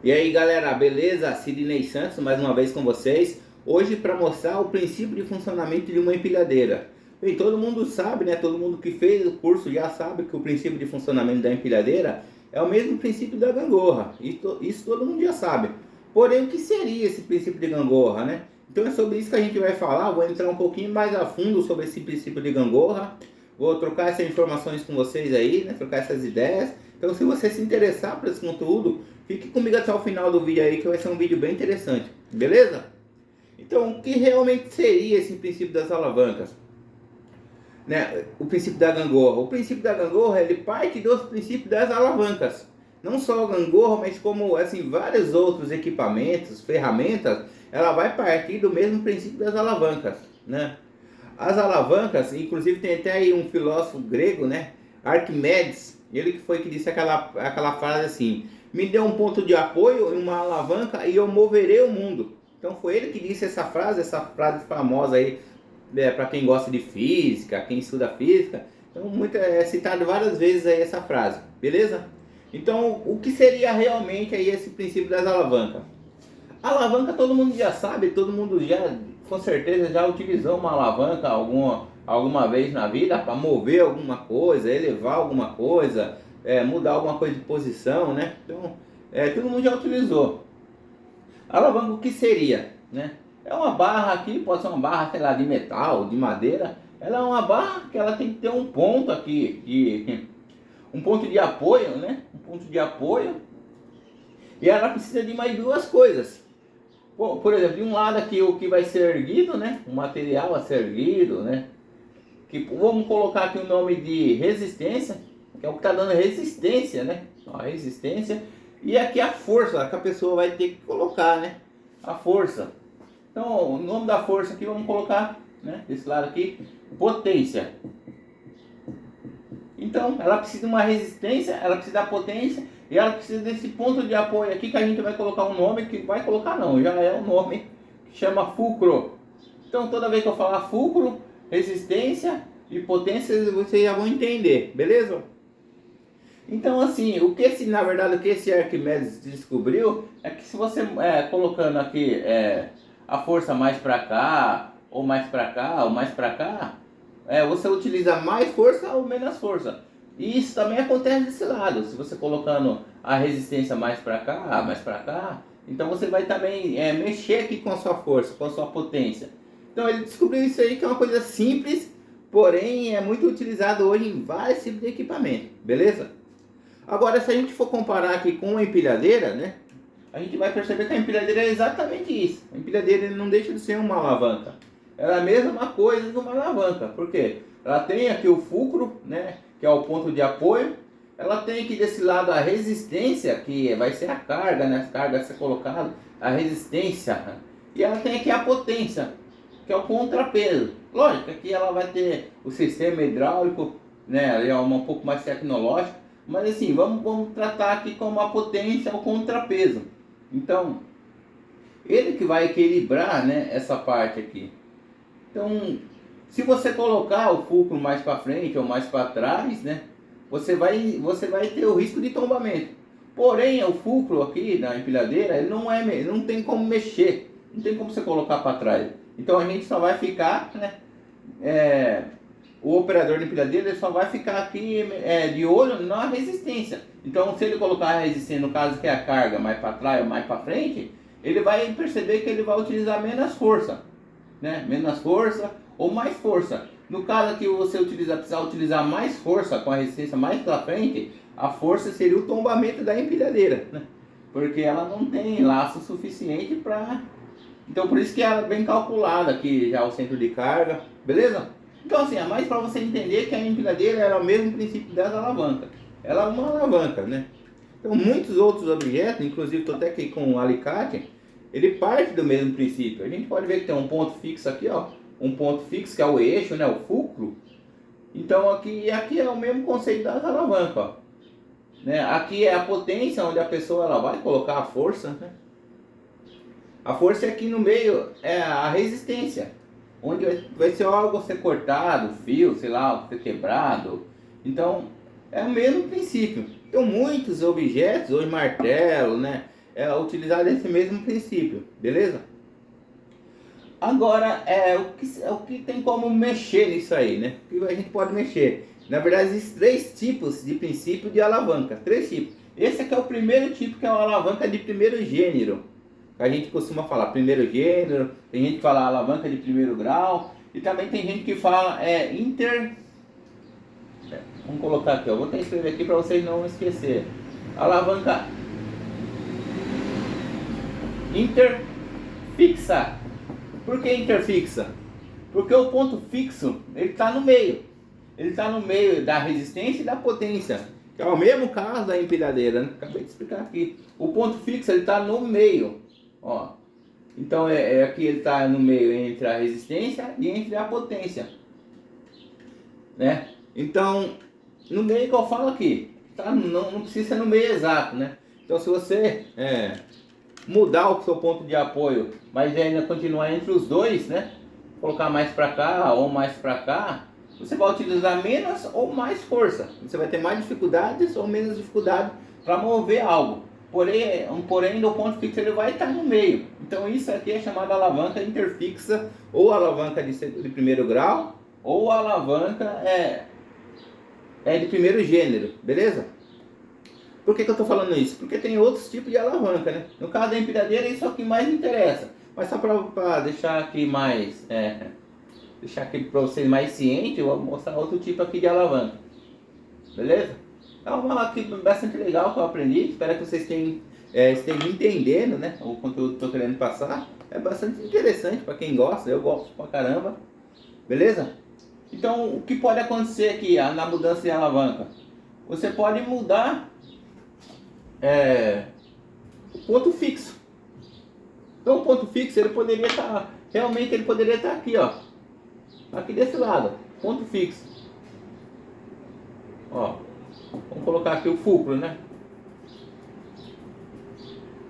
E aí galera, beleza? Sidney Santos mais uma vez com vocês. Hoje para mostrar o princípio de funcionamento de uma empilhadeira. Bem, todo mundo sabe, né? Todo mundo que fez o curso já sabe que o princípio de funcionamento da empilhadeira é o mesmo princípio da gangorra. Isso todo mundo já sabe. Porém, o que seria esse princípio de gangorra, né? Então é sobre isso que a gente vai falar. Vou entrar um pouquinho mais a fundo sobre esse princípio de gangorra. Vou trocar essas informações com vocês aí, né? Trocar essas ideias. Então, se você se interessar por esse conteúdo, fique comigo até o final do vídeo aí, que vai ser um vídeo bem interessante, beleza? Então, o que realmente seria esse princípio das alavancas? Né? O princípio da gangorra. O princípio da gangorra, ele parte dos princípios das alavancas. Não só a gangorra, mas como assim, vários outros equipamentos, ferramentas, ela vai partir do mesmo princípio das alavancas, né? As alavancas, inclusive tem até aí um filósofo grego, né? Arquimedes, ele que foi que disse aquela frase assim: me dê um ponto de apoio, uma alavanca e eu moverei o mundo. Então foi ele que disse essa frase famosa aí, para quem gosta de física, quem estuda física. Então muito, é citado várias vezes aí essa frase, beleza? Então o que seria realmente aí esse princípio das alavancas? A alavanca todo mundo já sabe, todo mundo já, com certeza, já utilizou uma alavanca alguma vez na vida para mover alguma coisa, elevar alguma coisa, mudar alguma coisa de posição, né? Então, todo mundo já utilizou. A alavanca o que seria, né? É uma barra aqui, pode ser uma barra, sei lá, de metal, de madeira. Ela é uma barra que ela tem que ter um ponto aqui, um ponto de apoio, né? Um ponto de apoio. E ela precisa de mais duas coisas. Por exemplo, de um lado aqui o que vai ser erguido, né? O material a ser erguido, né? Que vamos colocar aqui o nome de resistência, que é o que está dando resistência, né? A resistência. E aqui a força que a pessoa vai ter que colocar, né? A força. Então, o nome da força aqui vamos colocar, né? Desse lado aqui, potência. Então, ela precisa de uma resistência, ela precisa da potência e ela precisa desse ponto de apoio aqui que a gente vai colocar um nome que vai colocar não, já é um nome que chama fulcro. Então, toda vez que eu falar fulcro, resistência e potência, vocês já vão entender, beleza? Então, assim, na verdade, o que esse Arquimedes descobriu é que se você colocando aqui a força mais para cá, ou mais para cá, ou mais para cá, você utiliza mais força ou menos força. E isso também acontece desse lado. Se você colocando a resistência mais para cá, então você vai também mexer aqui com a sua força, com a sua potência. Então ele descobriu isso aí, que é uma coisa simples, porém é muito utilizado hoje em vários tipos de equipamento, beleza? Agora, se a gente for comparar aqui com uma empilhadeira, né? A gente vai perceber que a empilhadeira é exatamente isso. A empilhadeira não deixa de ser uma alavanca. Ela é a mesma coisa de uma alavanca. Por quê? Ela tem aqui o fulcro, né? Que é o ponto de apoio. Ela tem aqui desse lado a resistência, que vai ser a carga, né? A carga a ser colocada, a resistência. E ela tem aqui a potência, que é o contrapeso. Lógico, aqui ela vai ter o sistema hidráulico, né? É um pouco mais tecnológico. Mas assim, vamos tratar aqui como a potência, o contrapeso. Então, ele que vai equilibrar, né, essa parte aqui. Então, se você colocar o fulcro mais para frente ou mais para trás, né, você vai ter o risco de tombamento. Porém, o fulcro aqui da empilhadeira, ele não tem como mexer, não tem como você colocar para trás. Então a gente só vai ficar, né, o operador de empilhadeira ele só vai ficar aqui de olho na resistência. Então, se ele colocar a resistência, no caso que é a carga mais para trás ou mais para frente, ele vai perceber que ele vai utilizar menos força, né? Menos força ou mais força. No caso que você precisar utilizar mais força com a resistência mais para frente, a força seria o tombamento da empilhadeira, né? Porque ela não tem laço suficiente para... Então, por isso que ela é bem calculada aqui já o centro de carga, beleza? Então assim, é mais para você entender que a empilhadeira era o mesmo princípio das alavancas. Ela é uma alavanca, né? Então muitos outros objetos, inclusive estou até aqui com um alicate, ele parte do mesmo princípio. A gente pode ver que tem um ponto fixo aqui, ó. Um ponto fixo que é o eixo, né? O fulcro. Então aqui é o mesmo conceito das alavancas, ó. Né? Aqui é a potência onde a pessoa ela vai colocar a força, né? A força aqui no meio é a resistência, onde vai ser algo ser cortado, fio, sei lá, ser quebrado. Então, é o mesmo princípio. Então, muitos objetos, hoje martelo, né? é utilizado esse mesmo princípio, beleza? Agora, o que tem como mexer nisso aí, né? O que a gente pode mexer? Na verdade, existem 3 tipos de princípio de alavanca, 3 tipos. Esse aqui é o primeiro tipo, que é a alavanca de primeiro gênero. A gente costuma falar primeiro gênero, tem gente que fala alavanca de primeiro grau, e também tem gente que fala vamos colocar aqui, ó, vou até escrever aqui para vocês não esquecer. Alavanca interfixa. Por que interfixa? Porque o ponto fixo, ele está no meio. Ele está no meio da resistência e da potência. Que é o mesmo caso da empilhadeira, né? Acabei de explicar aqui. O ponto fixo, ele está no meio. Ó. Então, aqui ele está no meio entre a resistência e entre a potência. Né? Então, no meio que eu falo aqui. Tá? Não precisa ser no meio exato, né? Então, se você mudar o seu ponto de apoio, mas ainda continuar entre os dois, né? Colocar mais para cá ou mais para cá, você vai utilizar menos ou mais força. Você vai ter mais dificuldades ou menos dificuldade para mover algo. Porém, o ponto fixo ele vai estar no meio. Então isso aqui é chamado alavanca interfixa, ou alavanca de primeiro grau, ou alavanca de primeiro gênero, beleza? Por que eu estou falando isso? Porque tem outros tipos de alavanca, né? No caso da empilhadeira, isso é o que mais interessa. Mas só para deixar aqui mais, deixar aqui para vocês mais cientes, eu vou mostrar outro tipo aqui de alavanca. Beleza? É uma aqui bastante legal que eu aprendi. Espero que vocês estejam entendendo, né? O conteúdo que eu estou querendo passar. É bastante interessante para quem gosta. Eu gosto pra caramba. Beleza? Então, o que pode acontecer aqui na mudança de alavanca? Você pode mudar o ponto fixo. Então o ponto fixo ele poderia estar, realmente ele poderia estar aqui, ó, aqui desse lado, ponto fixo. Ó, vamos colocar aqui o fulcro, né?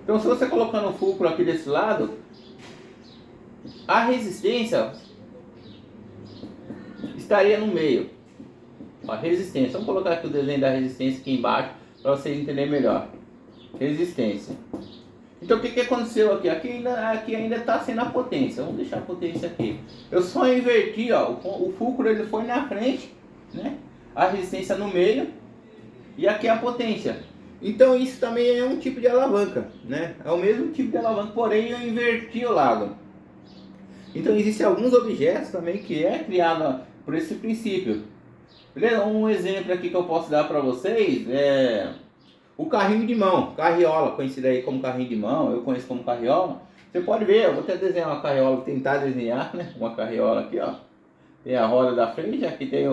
Então se você colocando o fulcro aqui desse lado, a resistência estaria no meio. A resistência, vamos colocar aqui o desenho da resistência aqui embaixo para vocês entenderem melhor. Resistência. Então o que aconteceu aqui? Aqui ainda está sendo a potência. Vamos deixar a potência aqui. Eu só inverti, ó, o fulcro ele foi na frente, né? A resistência no meio e aqui a potência. Então isso também é um tipo de alavanca, né? É o mesmo tipo de alavanca, porém eu inverti o lado. Então existem alguns objetos também que é criado por esse princípio. Beleza? Um exemplo aqui que eu posso dar para vocês é o carrinho de mão, carriola, conhecido aí como carrinho de mão, eu conheço como carriola. Você pode ver, eu vou até desenhar uma carriola, tentar desenhar, né? Uma carriola aqui, ó. Tem a roda da frente, aqui tem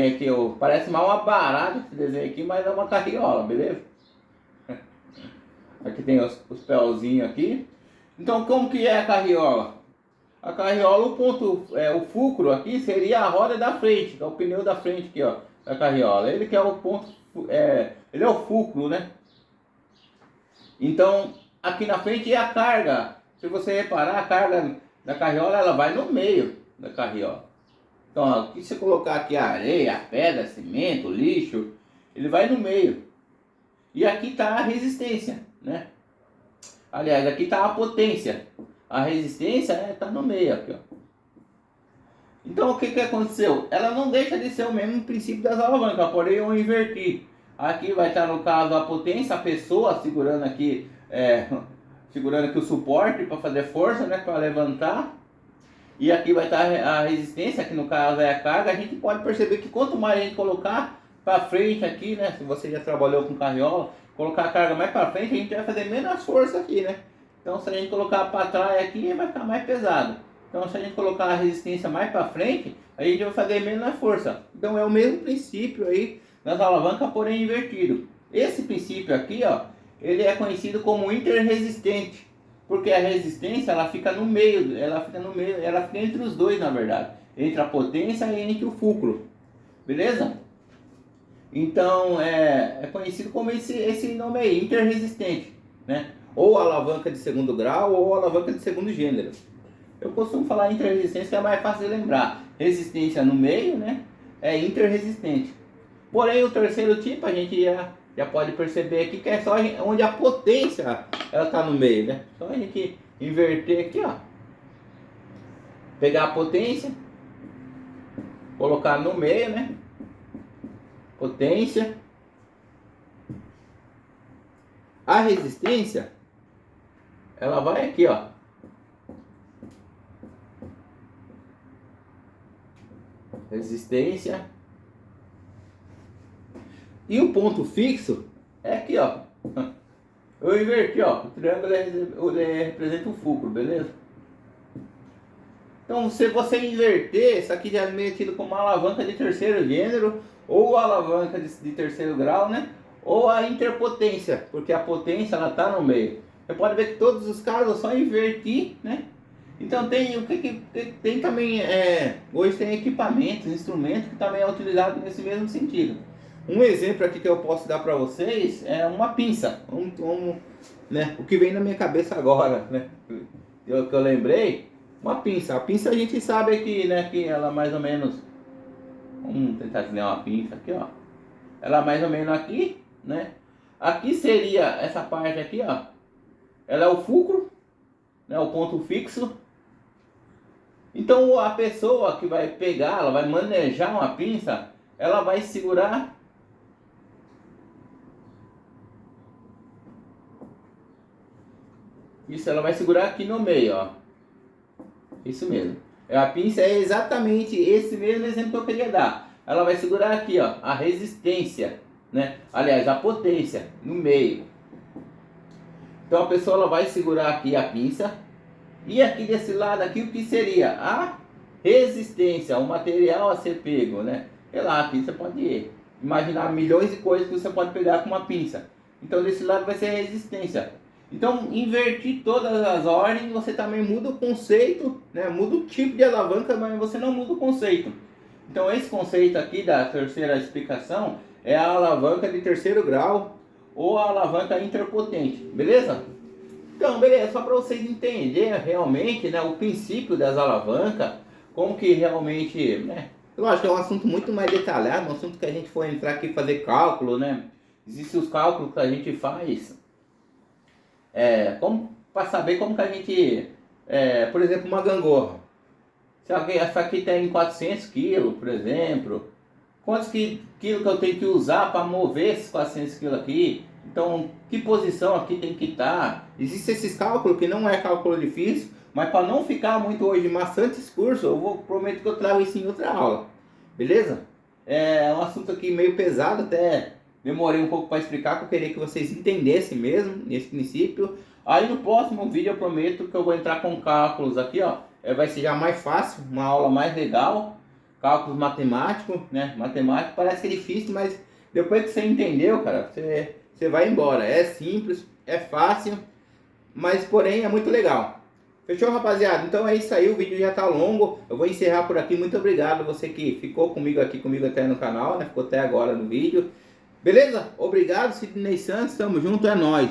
aqui parece mal uma barata esse desenho aqui, mas é uma carriola, beleza? Aqui tem os pelzinhos aqui. Então como que é a carriola? A carriola, o fulcro aqui seria a roda da frente, que é o pneu da frente aqui, ó, da carriola. Ele que é o ponto, ele é o fulcro, né? Então, aqui na frente é a carga. Se você reparar, a carga da carriola, ela vai no meio da carriola. Então, ó, se você colocar aqui a areia, a pedra, cimento, lixo, ele vai no meio. E aqui está a resistência, né? Aliás, aqui está a potência. A resistência está no meio aqui, ó. Então o que aconteceu? Ela não deixa de ser o mesmo princípio das alavancas, porém eu inverti. Aqui vai estar no caso a potência, a pessoa segurando aqui o suporte para fazer força, né, para levantar. E aqui vai estar a resistência, que no caso é a carga. A gente pode perceber que quanto mais a gente colocar para frente aqui, né, se você já trabalhou com carriola, colocar a carga mais para frente, a gente vai fazer menos força aqui, né? Então se a gente colocar para trás aqui, vai ficar mais pesado. Então se a gente colocar a resistência mais para frente, a gente vai fazer menos força. Então é o mesmo princípio aí das alavancas, porém invertido. Esse princípio aqui, ó, ele é conhecido como interresistente, porque a resistência ela fica no meio, ela fica entre os dois, na verdade, entre a potência e entre o fulcro. Beleza? Então é conhecido como esse nome aí, interresistente, né? Ou alavanca de segundo grau ou alavanca de segundo gênero. Eu costumo falar interresistência, que é mais fácil de lembrar. Resistência no meio, né? É interresistente. Porém, o terceiro tipo a gente já pode perceber aqui que é só onde a potência ela está no meio, né? Só a gente inverter aqui, ó. Pegar a potência, colocar no meio, né? Potência. A resistência, ela vai aqui, ó. Resistência. E o ponto fixo é aqui, ó. Eu inverti, ó. O triângulo ele representa o fulcro, beleza? Então, se você inverter, isso aqui já é meio tido como uma alavanca de terceiro gênero, ou alavanca de terceiro grau, né? Ou a interpotência, porque a potência ela tá no meio. Você pode ver que todos os casos eu só inverti, né? Então tem o que tem também, hoje tem equipamentos, instrumentos que também é utilizado nesse mesmo sentido. Um exemplo aqui que eu posso dar para vocês é uma pinça, né? O que vem na minha cabeça agora, né? Que eu lembrei, uma pinça. A pinça a gente sabe aqui, né? Que ela mais ou menos, vamos tentar desenhar uma pinça aqui, ó. Ela mais ou menos aqui, né? Aqui seria essa parte aqui, ó. Ela é o fulcro, né? O ponto fixo. Então a pessoa que vai pegar, ela vai manejar uma pinça, ela vai segurar isso, ela vai segurar aqui no meio, ó. Isso mesmo. A pinça é exatamente esse mesmo exemplo que eu queria dar. Ela vai segurar aqui, ó, a resistência, né? Aliás, a potência no meio. Então a pessoa ela vai segurar aqui a pinça. E aqui desse lado aqui, o que seria? A resistência, o material a ser pego, né? Sei lá, aqui você pode imaginar milhões de coisas que você pode pegar com uma pinça. Então desse lado vai ser a resistência. Então invertir todas as ordens, você também muda o conceito, né? Muda o tipo de alavanca, mas você não muda o conceito. Então esse conceito aqui da terceira explicação é a alavanca de terceiro grau ou a alavanca interpotente, beleza? Então, beleza, só para vocês entenderem realmente, né, o princípio das alavancas, como que realmente, né, eu acho que é um assunto muito mais detalhado, um assunto que a gente for entrar aqui e fazer cálculo, né, existem os cálculos que a gente faz, como para saber como que a gente, por exemplo, uma gangorra, se essa aqui tem 400 quilos, por exemplo, quantos quilos que eu tenho que usar para mover esses 400 quilos aqui? Então, que posição aqui tem que estar? Existem esses cálculos que não é cálculo difícil, mas para não ficar muito hoje maçante esse curso, prometo que eu trago isso em outra aula, beleza? É um assunto aqui meio pesado, até demorei um pouco para explicar, porque eu queria que vocês entendessem mesmo, nesse princípio. Aí no próximo vídeo eu prometo que eu vou entrar com cálculos aqui, ó, vai ser já mais fácil, uma aula mais legal, cálculos matemáticos, né? Matemático parece que é difícil, mas depois que você entendeu, cara, você vai embora. É simples, é fácil, mas porém é muito legal. Fechou, rapaziada? Então é isso aí, o vídeo já tá longo. Eu vou encerrar por aqui. Muito obrigado você que ficou comigo até no canal, né? Ficou até agora no vídeo. Beleza? Obrigado, Sidney Santos. Tamo junto, é nóis.